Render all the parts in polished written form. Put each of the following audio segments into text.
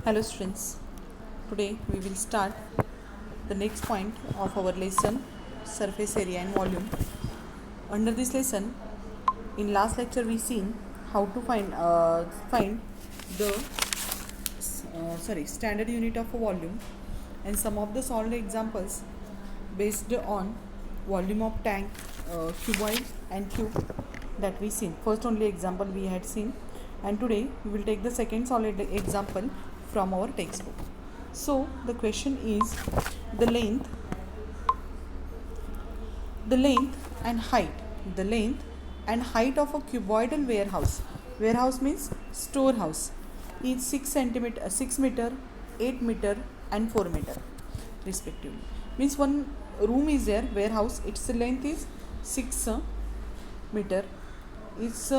Hello students, today we will start the next point of our lesson, surface area and volume. Under this lesson, in last lecture we seen how to find the standard unit of a volume and some of the solved examples based on volume of tank, cuboid and cube that we seen. First only example we had seen, and today we will take the second solid example from our textbook. So the question is the length the length and height of a cuboidal warehouse means storehouse is 6 meter, 8 meter and 4 meter respectively. Means one room is there, warehouse, its length is 6 meter, its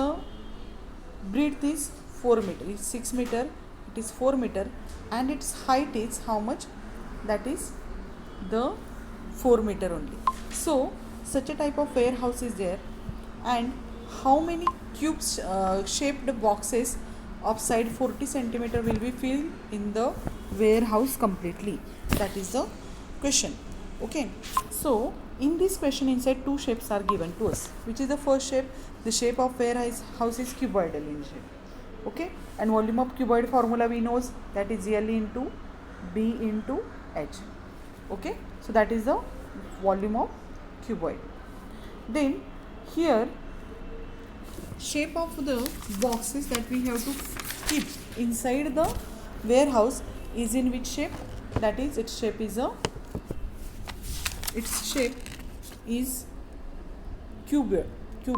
breadth is 4 meter, it's 6 meter, it is 4 meter, and its height is how much? That is the 4 meter only. So such a type of warehouse is there, and how many cubes shaped boxes of side 40 centimeter will be filled in the warehouse completely? That is the question. Okay, so in this question inside two shapes are given to us. Which is the first shape? The shape of warehouse is cuboidal in shape. Okay, and volume of cuboid formula we knows, that is L into B into H. Okay, so that is the volume of cuboid. Then here shape of the boxes that we have to keep inside the warehouse is in which shape? That is its shape is cube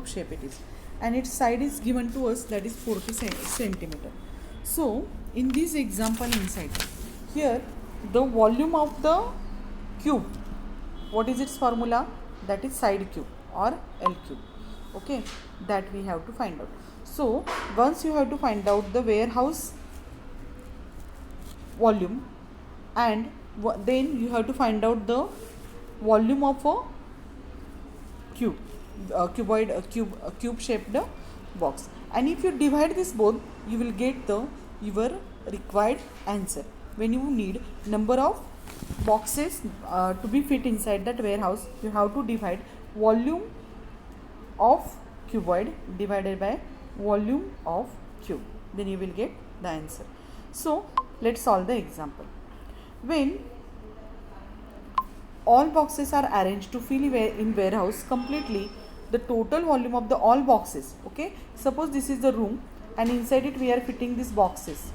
shape it is, and its side is given to us, that is 40 centimeter. So in this example inside here, the volume of the cube, what is its formula? That is side cube or L cube. Okay, that we have to find out. So once you have to find out the warehouse volume, and then you have to find out the volume of a cube, cube shaped box, and if you divide this both, you will get your required answer. When you need number of boxes to be fit inside that warehouse, you have to divide volume of cuboid divided by volume of cube, then you will get the answer. So let's solve the example. When all boxes are arranged to fill in warehouse completely, the total volume of the all boxes, okay, suppose this is the room and inside it we are fitting these boxes.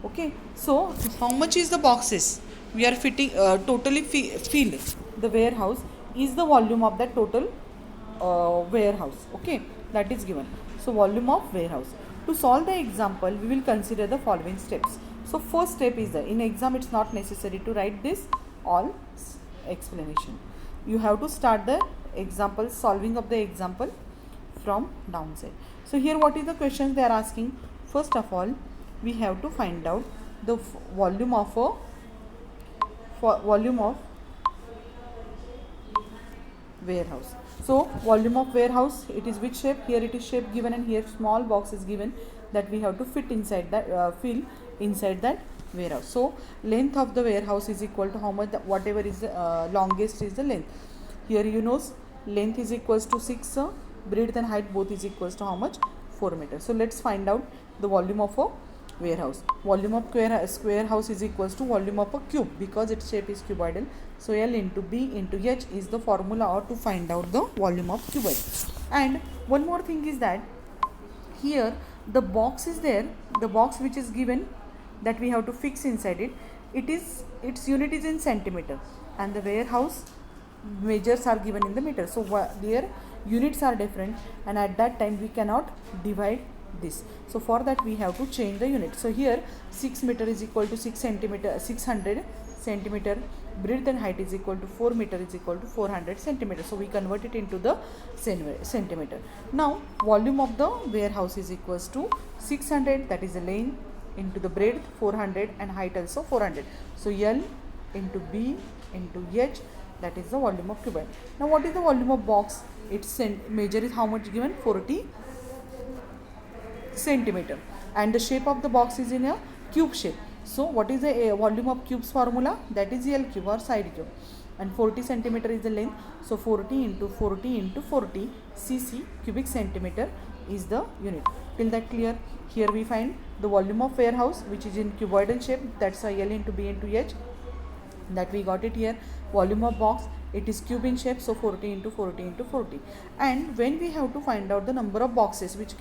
Okay, so how much is the boxes we are fitting totally fill the warehouse is the volume of that total warehouse. Okay, that is given. So volume of warehouse. To solve the example, we will consider the following steps. So first step is in exam it's not necessary to write this all explanation. You have to start the example, solving of the example from downside. So here what is the questions they are asking? First of all, we have to find out the volume of warehouse. So volume of warehouse, it is which shape? Here it is shape given, and here small box is given that we have to fit inside that fill inside that warehouse. So length of the warehouse is equal to how much? Whatever is the longest is the length. Here you know length is equals to 6, breadth and height both is equals to how much? 4 meters. So let's find out the volume of a warehouse. Volume of square house is equals to volume of a cube, because its shape is cuboidal. So L into B into H is the formula or to find out the volume of cuboid. And one more thing is that here the box is there, the box which is given that we have to fix inside it, its unit is in centimeter, and the warehouse measures are given in the meter. So their units are different, and at that time we cannot divide this. So for that we have to change the unit. So here 6 meter is equal to 600 centimeter, breadth and height is equal to 4 meter is equal to 400 centimeter. So we convert it into the centimeter. Now volume of the warehouse is equals to 600, that is the length, into the breadth 400 and height also 400. So L into B into H, that is the volume of cuboid. Now what is the volume of box? Its measure is how much given? 40 centimeter, and the shape of the box is in a cube shape. So what is the volume of cubes formula? That is L cube or side cube, and 40 centimeter is the length. So 40 into 40 into 40 cc cubic centimeter is the unit. Till that clear? Here we find the volume of warehouse, which is in cuboidal shape. That's a L into B into H. That we got it here. Volume of box, it is cube in shape, so 40 into 40 into 40. And when we have to find out the number of boxes, number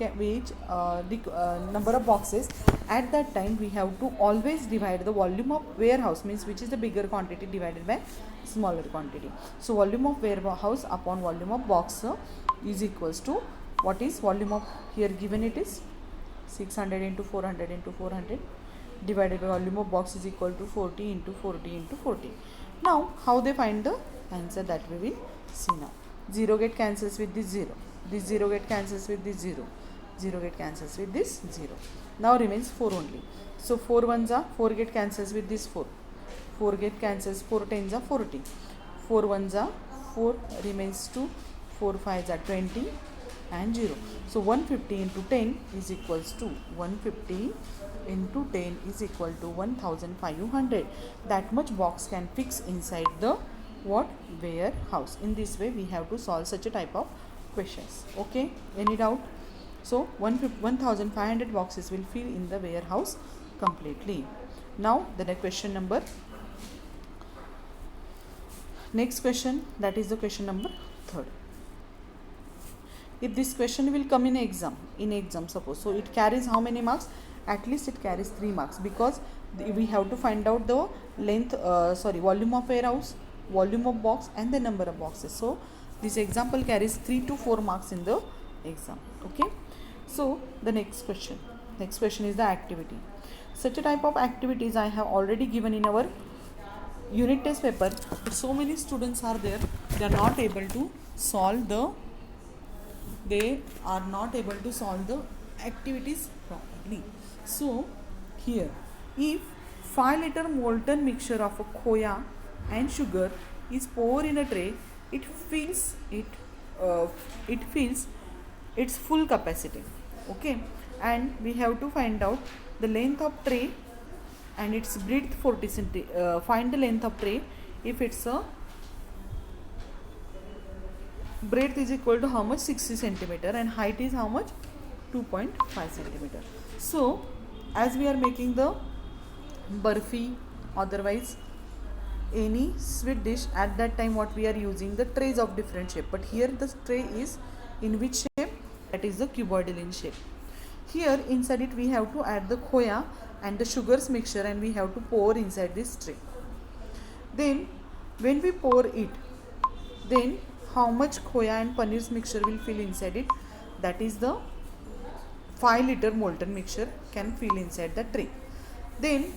of boxes, at that time we have to always divide the volume of warehouse, means which is the bigger quantity, divided by smaller quantity. So volume of warehouse upon volume of box is equals to, what is volume of, here given it is 600 into 400 into 400, divided by volume of box is equal to 40 into 40 into 40. Now how they find the answer, that we will see now. 0 get cancels with this 0, this 0 get cancels with this 0, 0 get cancels with this 0. Now remains 4 only. So 4 ones are 4 get cancels with this 4, 4 get cancels, 4 tens are 40, 4 ones are 4, remains 2, 4 fives are 20 and 0. So 150 into 10 is equals to 150 into 10 is equal to 1500. That much box can fix inside the what? Warehouse. In this way we have to solve such a type of questions. Okay, any doubt? So 1500 boxes will fill in the warehouse completely. Now the next question, that is the question number 3rd. If this question will come in exam suppose, so it carries how many marks? At least it carries 3 marks, because we have to find out the volume of warehouse, volume of box and the number of boxes. So this example carries 3 to 4 marks in the exam. Okay, so the next question is the activity. Such a type of activities I have already given in our unit test paper, but so many students are there, they are not able to solve the activities properly. So here, if 5 liter molten mixture of a khoya and sugar is poured in a tray, it fills its full capacity. Okay, and we have to find out the length of tray and its breadth 40 cm. Find the length of tray if its breadth is equal to how much? 60 centimeter, and height is how much? 2.5 centimeter. So as we are making the barfi, otherwise any sweet dish, at that time what we are using, the trays of different shape, but here the tray is in which shape? That is the cuboidal in shape. Here inside it we have to add the khoya and the sugars mixture, and we have to pour inside this tray. Then when we pour it, then how much khoya and paneer's mixture will fill inside it? That is the 5 liter molten mixture can fill inside the tray. Then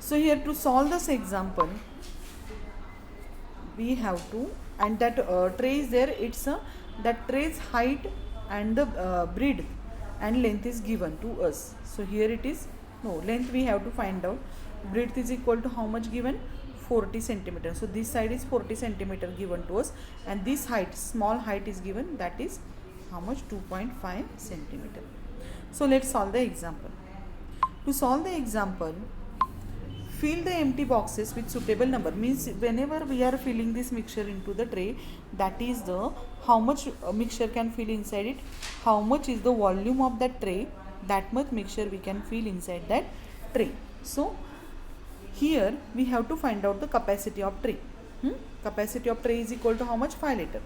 so here to solve this example, we have to, and that tray is there, it's that tray's height and the breadth and length is given to us. So here it is, no, length we have to find out. Breadth is equal to how much given? 40 centimeter. So this side is 40 centimeter given to us, and this height, small height is given, that is how much? 2.5 centimeter. So let's solve the example. To solve the example, fill the empty boxes with suitable number, means whenever we are filling this mixture into the tray, that is the how much mixture can fill inside it, how much is the volume of that tray, that much mixture we can fill inside that tray. So here we have to find out the capacity of tray. Capacity of tray is equal to how much? 5 liter.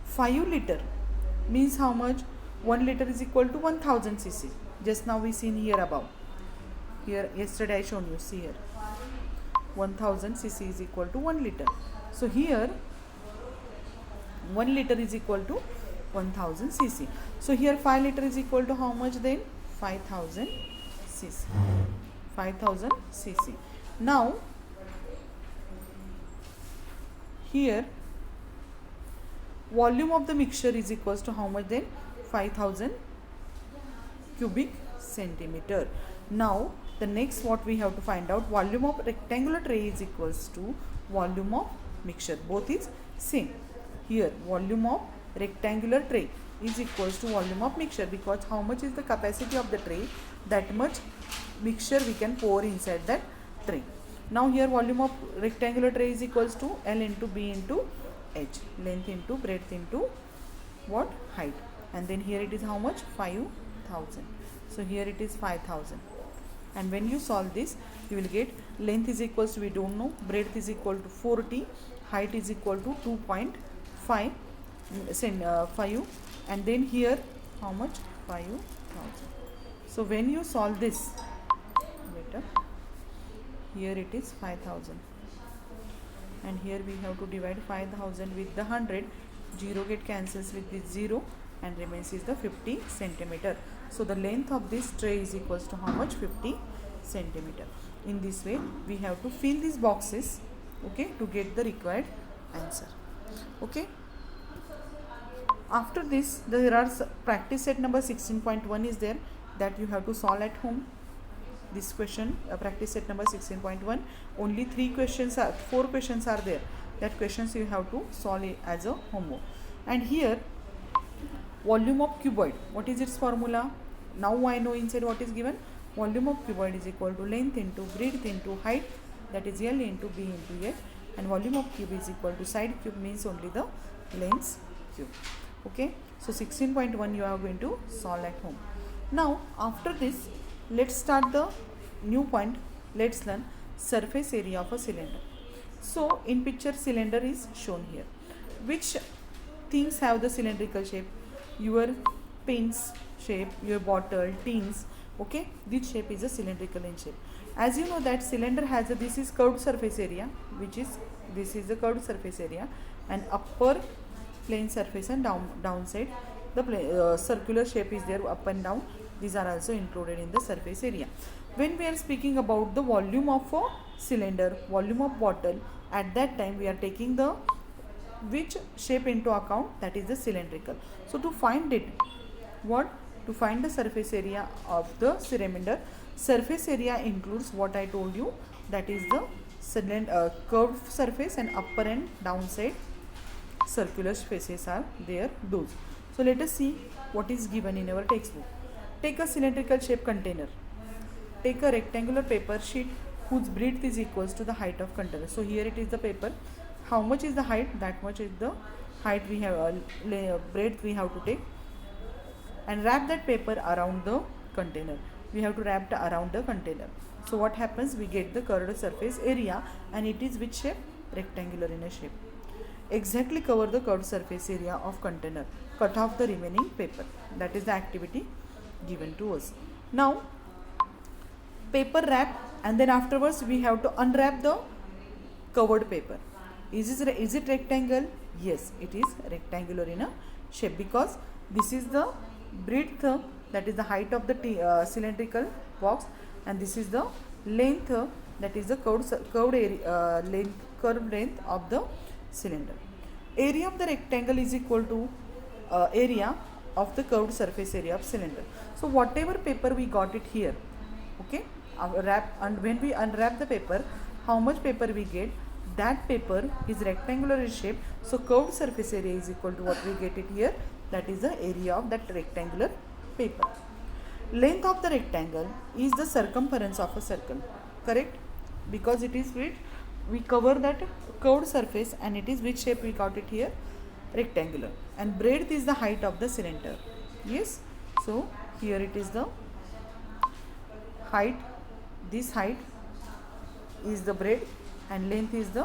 5 liter means how much? 1 liter is equal to 1000 cc. Just now we seen here above. Here yesterday I shown you, see here, 1000 cc is equal to 1 liter. So here 1 liter is equal to 1000 cc. So here 5 liter is equal to how much then? 5000 cc. 5000 cc. Now here volume of the mixture is equals to how much then? 5000 cubic centimeter. Now the next what we have to find out, volume of rectangular tray is equals to volume of mixture, both is same. Here volume of rectangular tray is equals to volume of mixture, because how much is the capacity of the tray, that much mixture we can pour inside that tray. Now here volume of rectangular tray is equals to L into B into H, length into breadth into what, height, and then here it is how much, 5000. So here it is 5000, and when you solve this you will get length is equals to, we don't know, breadth is equal to 40, height is equal to 2.5 5, and then here how much, 5000. So when you solve this, better, here it is 5000, and here we have to divide 5000 with the 100, 0 get cancels with this 0 and remains is the 50 centimeter. So the length of this tray is equals to how much, 50 centimeter. In this way we have to fill these boxes, okay, to get the required answer. Okay, after this there are practice set number 16.1 is there, that you have to solve at home. This question, practice set number 16.1, only 4 questions are there. That questions you have to solve it as a homework. And here volume of cuboid, what is its formula? Now I know inside what is given. Volume of cuboid is equal to length into breadth into height, that is L into B into H, and volume of cube is equal to side cube, means only the length cube. Okay, so 16.1 you are going to solve at home. Now after this, let's start the new point. Let's learn surface area of a cylinder. So in picture cylinder is shown here. Which things have the cylindrical shape? Your pens shape, your bottle, tins, okay, this shape is a cylindrical in shape. As you know that cylinder has a, this is curved surface area, which is, this is the curved surface area, and upper plane surface and downside the circular shape is there, up and down, these are also included in the surface area. When we are speaking about the volume of a cylinder, volume of bottle, at that time we are taking the which shape into account, that is the cylindrical. So to find it, what, to find the surface area of the cylinder, surface area includes what I told you, that is the cylinder, curved surface and upper and downside circular spaces are there, those. So let us see what is given in our textbook. Take a cylindrical shape container. Take a rectangular paper sheet whose breadth is equals to the height of container. So here it is the paper. How much is the height? That much is the height we have, breadth we have to take, and wrap that paper around the container. We have to wrap around the container. So what happens? We get the curved surface area, and it is which shape? Rectangular in a shape. Exactly cover the curved surface area of container. Cut off the remaining paper. That is the activity given to us. Now paper wrap, and then afterwards we have to unwrap the covered paper. Is it rectangle? Yes, it is rectangular in a shape, because this is the breadth, that is the height of the cylindrical box, and this is the length, that is the curved length of the cylinder. Area of the rectangle is equal to area of the curved surface area of cylinder. So whatever paper we got it here, okay, and when we unwrap the paper, how much paper we get? That paper is rectangular in shape, so curved surface area is equal to what we get it here, that is the area of that rectangular paper. Length of the rectangle is the circumference of a circle, correct? Because it is width, we cover that curved surface, and it is which shape we got it here? Rectangular. And breadth is the height of the cylinder. Yes, so here it is the height, this height is the breadth, and length is the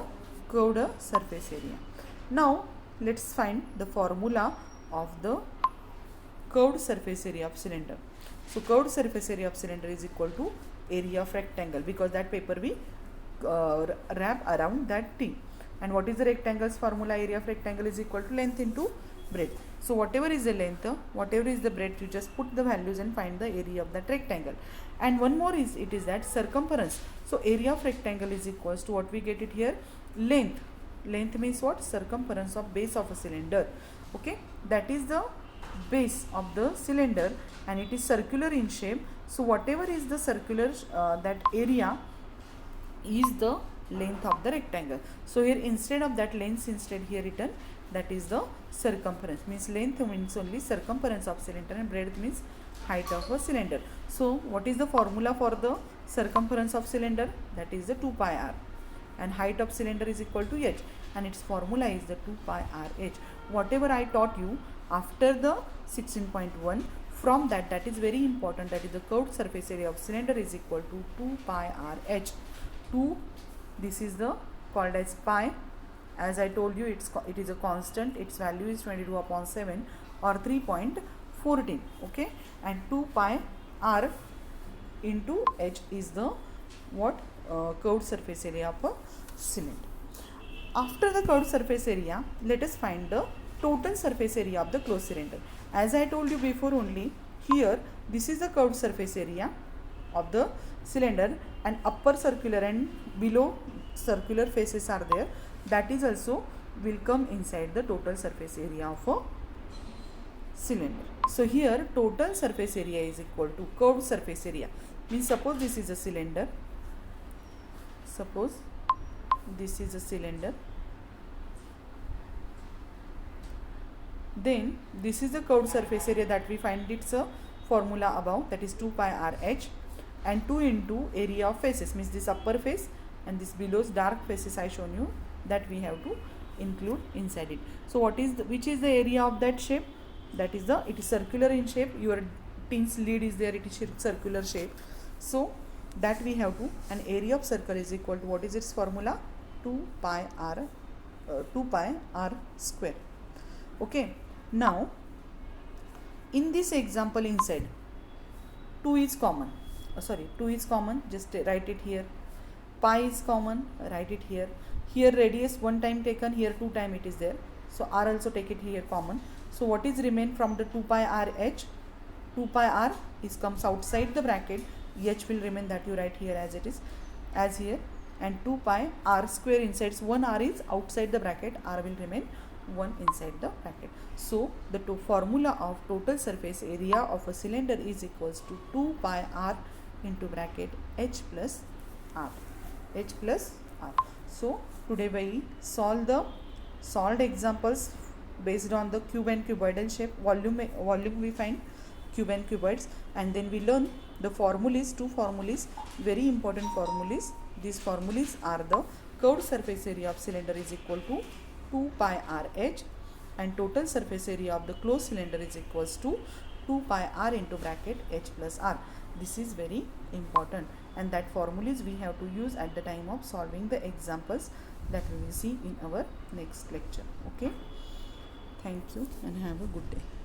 curved surface area. Now let's find the formula of the curved surface area of cylinder. So curved surface area of cylinder is equal to area of rectangle, because that paper we wrap around that thing. And what is the rectangle's formula? Area of rectangle is equal to length into breadth. So whatever is the length, whatever is the breadth, you just put the values and find the area of that rectangle. And one more is, it is that circumference. So area of rectangle is equals to what we get it here? Length. Length means what? Circumference of base of a cylinder. Okay, that is the base of the cylinder, and it is circular in shape. So whatever is the circular that area is the length of the rectangle. So here instead of that length, instead here written, that is the circumference. Means length means only circumference of cylinder, and breadth means height of a cylinder. So what is the formula for the circumference of cylinder? That is the 2 pi r, and height of cylinder is equal to h, and its formula is the 2 pi r h. Whatever I taught you after the 16.1, from that is very important, that is the curved surface area of cylinder is equal to 2 pi r h. 2, this is the called as pi. As I told you, it is a constant, its value is 22 upon 7 or 3.14. okay, and 2 pi r into h is the what curved surface area of a cylinder. After the curved surface area, let us find the total surface area of the closed cylinder. As I told you before only, here this is the curved surface area of the cylinder, and upper circular and below circular faces are there. That is also will come inside the total surface area of a cylinder. So here total surface area is equal to curved surface area. Means suppose this is a cylinder. Suppose this is a cylinder. Then this is the curved surface area that we find its a formula above, that is 2 pi r h, and 2 into area of faces, means this upper face and this below's dark faces I shown you, that we have to include inside it. So what is which is the area of that shape? That is it is circular in shape. Your tin's lead is there, it is circular shape. So that we have to, an area of circle is equal to, what is its formula? 2 pi r square. Okay, now in this example inside 2 is common, 2 is common, just write it here. Pi is common, write it here. Here radius one time taken, here 2 time it is there, so r also take it here common. So what is remain from the 2 pi r h? 2 pi r is comes outside the bracket, h will remain, that you write here as it is, as here, and 2 pi r square inside, so 1 r is outside the bracket, r will remain 1 inside the bracket. So the formula of total surface area of a cylinder is equals to 2 pi r into bracket h plus r. So today we solved examples based on the cube and cuboidal shape. Volume we find cube and cuboids, and then we learn the formulas, two formulas, very important formulas. These formulas are the curved surface area of cylinder is equal to 2 pi r h, and total surface area of the closed cylinder is equals to 2 pi r into bracket h plus r. This is very important, and that formulas we have to use at the time of solving the examples that we will see in our next lecture. Okay, thank you and have a good day.